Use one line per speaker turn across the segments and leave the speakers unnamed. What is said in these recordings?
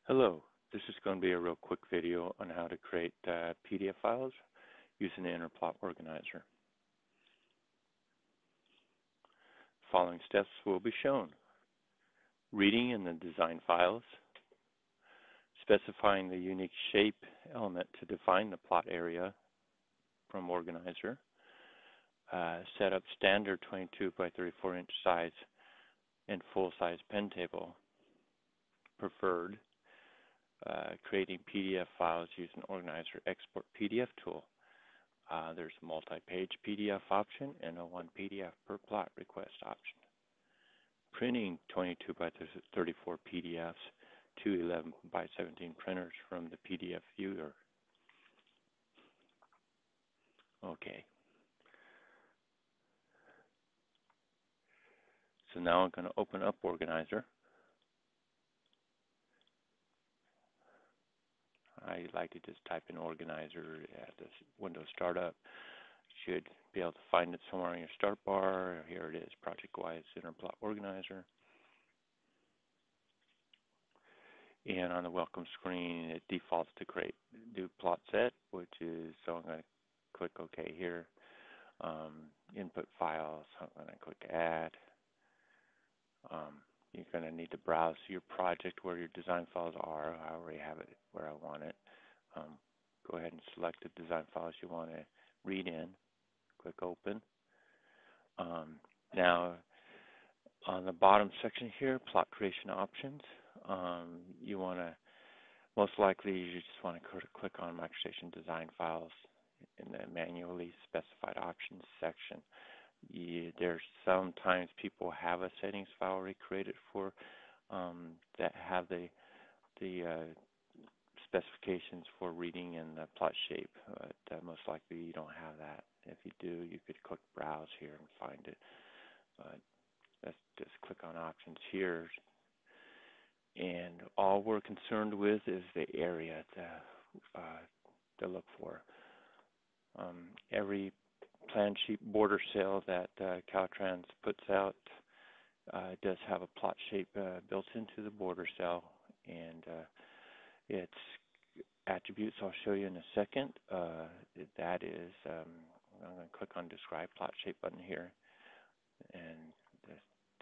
Hello, this is going to be a real quick video on how to create PDF files using the InterPlot organizer. Following steps will be shown. Reading in the design files, specifying the unique shape element to define the plot area from organizer, set up standard 22 by 34 inch size and full size pen table, preferred, creating PDF files using Organizer Export PDF tool. There's a multi-page PDF option and a one PDF per plot request option. Printing 22 by 34 PDFs to 11 by 17 printers from the PDF viewer. Okay. So now I'm going to open up Organizer. I like to just type in Organizer at this Windows startup. You should be able to find it somewhere on your start bar. Here it is, project-wise InterPlot Organizer. And on the welcome screen, it defaults to create new plot set, which is, so I'm going to click OK here. Input files, I'm going to click Add. You're going to need to browse your project where your design files are. I already have it where I want it. Go ahead and select the design files you want to read in. Click Open. Now, on the bottom section here, plot creation options, you want to, most likely you just want to click on MicroStation design files in the manually specified options section. There's sometimes people have a settings file already created for that have the specifications for reading in the plot shape, but most likely you don't have that. If you do, you could click Browse here and find it. But let's just click on Options here, and all we're concerned with is the area to look for. Every plan sheet border cell that Caltrans puts out does have a plot shape built into the border cell, and its attributes I'll show you in a second. That is, I'm going to click on Describe Plot Shape button here, and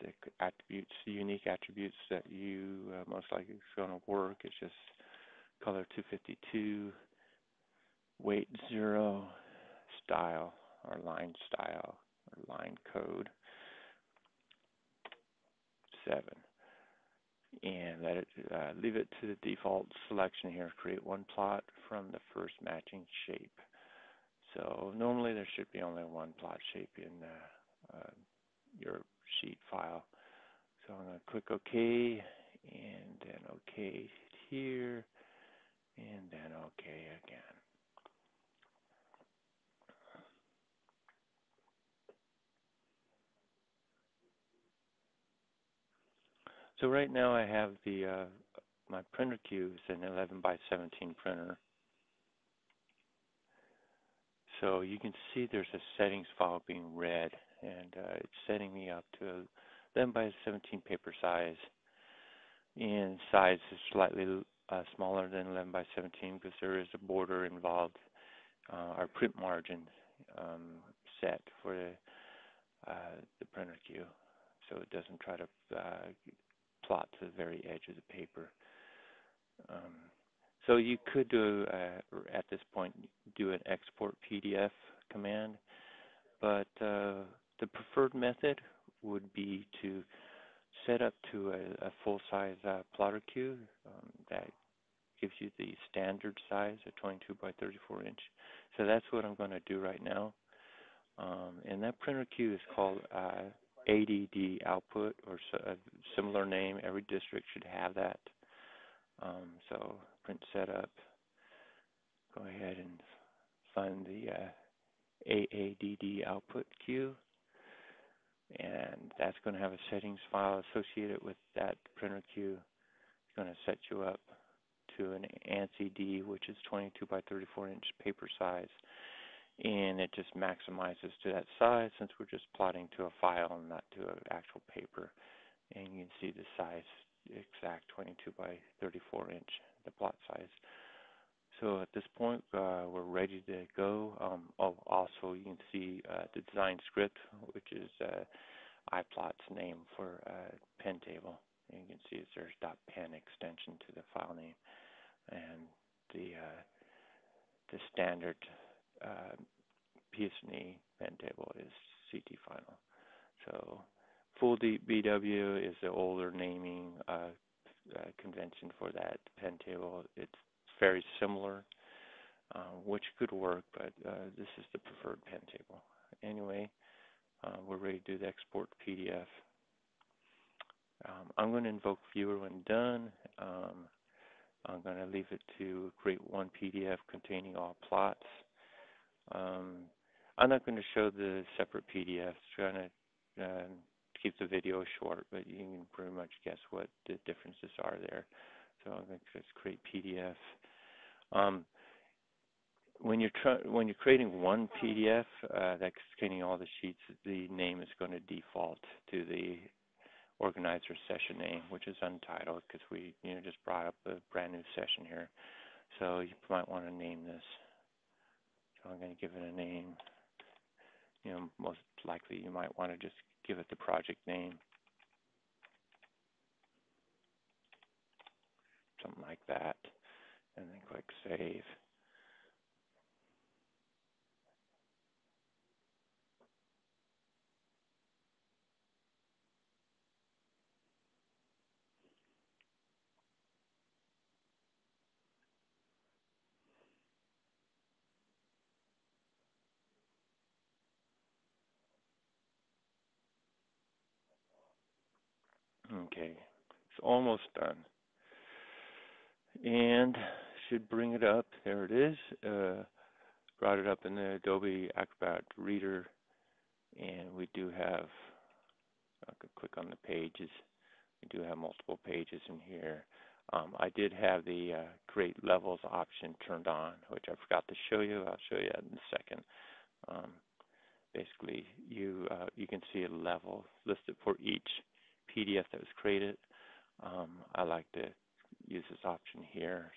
the attributes, the unique attributes that you most likely is going to work is just color 252, weight 0, style, or line style, or line code 7. And let it, leave it to the default selection here. Create one plot from the first matching shape. So normally there should be only one plot shape in your sheet file. So I'm going to click OK, and then OK here, and then OK again. So right now I have the my printer queue is an 11 by 17 printer. So you can see there's a settings file being read, and it's setting me up to 11 by 17 paper size. And size is slightly smaller than 11 by 17 because there is a border involved. Our print margin set for the printer queue, so it doesn't try to plot to the very edge of the paper. So you could do, at this point, do an export PDF command, but the preferred method would be to set up to a full-size plotter queue that gives you the standard size of 22 by 34 inch. So that's what I'm going to do right now. And that printer queue is called ADD output, or a similar name. Every district should have that. So print setup, go ahead and find the AADD output queue, and that's going to have a settings file associated with that printer queue. It's going to set you up to an ANSI D, which is 22 by 34 inch paper size, and it just maximizes to that size since we're just plotting to a file and not to an actual paper. And you can see the size exact 22 by 34 inch, the plot size. So at this point, we're ready to go. Also, you can see the design script, which is iPlot's name for pen table. And you can see there's .pen extension to the file name, and the standard PS&E pen table is CT Final. So full BW is the older naming convention for that pen table. It's very similar, which could work, but this is the preferred pen table. Anyway, we're ready to do the export PDF. I'm going to invoke viewer when done. I'm going to leave it to create one PDF containing all plots. I'm not going to show the separate PDFs, trying to keep the video short, but you can pretty much guess what the differences are there. So I'm going to just create PDF. When you're creating one PDF that's containing all the sheets, the name is going to default to the organizer session name, which is untitled because we just brought up a brand new session here. So you might want to name this. So I'm going to give it a name. Most likely you might want to just give it the project name, something like that, and then click Save. Okay, it's almost done. And should bring it up. There it is. Brought it up in the Adobe Acrobat Reader, and we do have, I could click on the pages. We do have multiple pages in here. I did have the Create Levels option turned on, which I forgot to show you. I'll show you that in a second. Basically, you can see a level listed for each PDF that was created. I like to use this option here.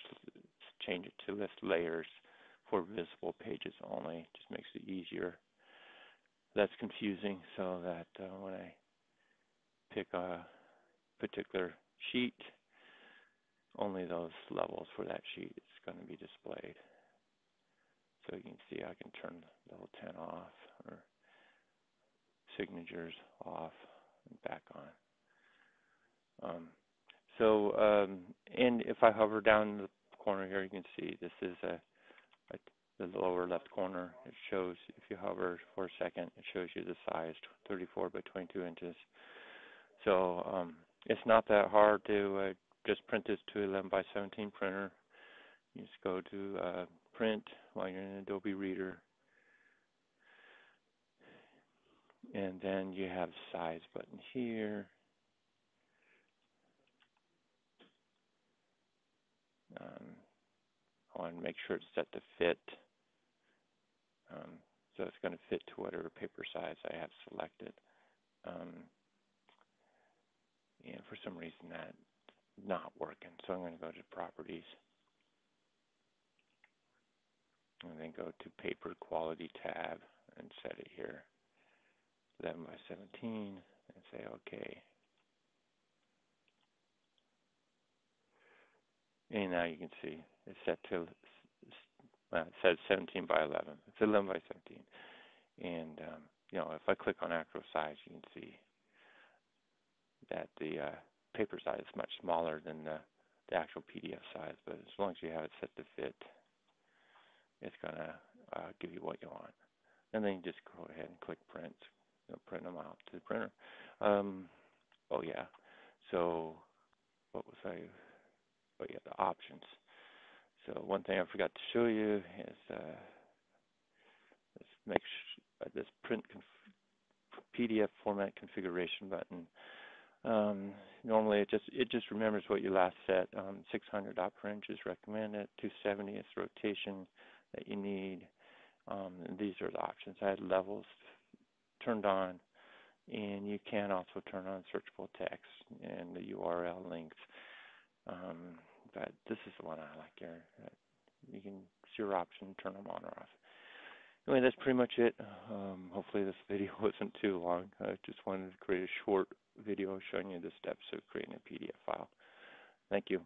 Change it to list layers for visible pages only. Just makes it easier. That's confusing, so that when I pick a particular sheet, only those levels for that sheet is going to be displayed. So you can see I can turn level 10 off, or signatures off and back on. And if I hover down in the corner here, you can see this is the lower left corner. It shows, if you hover for a second, it shows you the size, 34 by 22 inches. So it's not that hard to just print this to 11 by 17 printer. You just go to Print while you're in Adobe Reader, and then you have Size button here. I want to make sure it's set to fit. So it's going to fit to whatever paper size I have selected. And for some reason that's not working. So I'm going to go to Properties. And then go to Paper Quality tab and set it here. 11 by 17 and say OK. And now you can see it's set to, it says 17 by 11. It's 11 by 17. And, if I click on actual size, you can see that the paper size is much smaller than the actual PDF size. But as long as you have it set to fit, it's going to give you what you want. And then you just go ahead and click Print. Print them out to the printer. Oh, yeah. So what was I? Oh, yeah, the options. So one thing I forgot to show you is this print PDF format configuration button. Normally it just remembers what you last set. 600 dot per inch is recommended. 270 is the rotation that you need. And these are the options. I had levels turned on, And you can also turn on searchable text and the URL links. But this is the one I like here. You can, it's your option, turn them on or off. Anyway, that's pretty much it. Hopefully this video wasn't too long. I just wanted to create a short video showing you the steps of creating a PDF file. Thank you.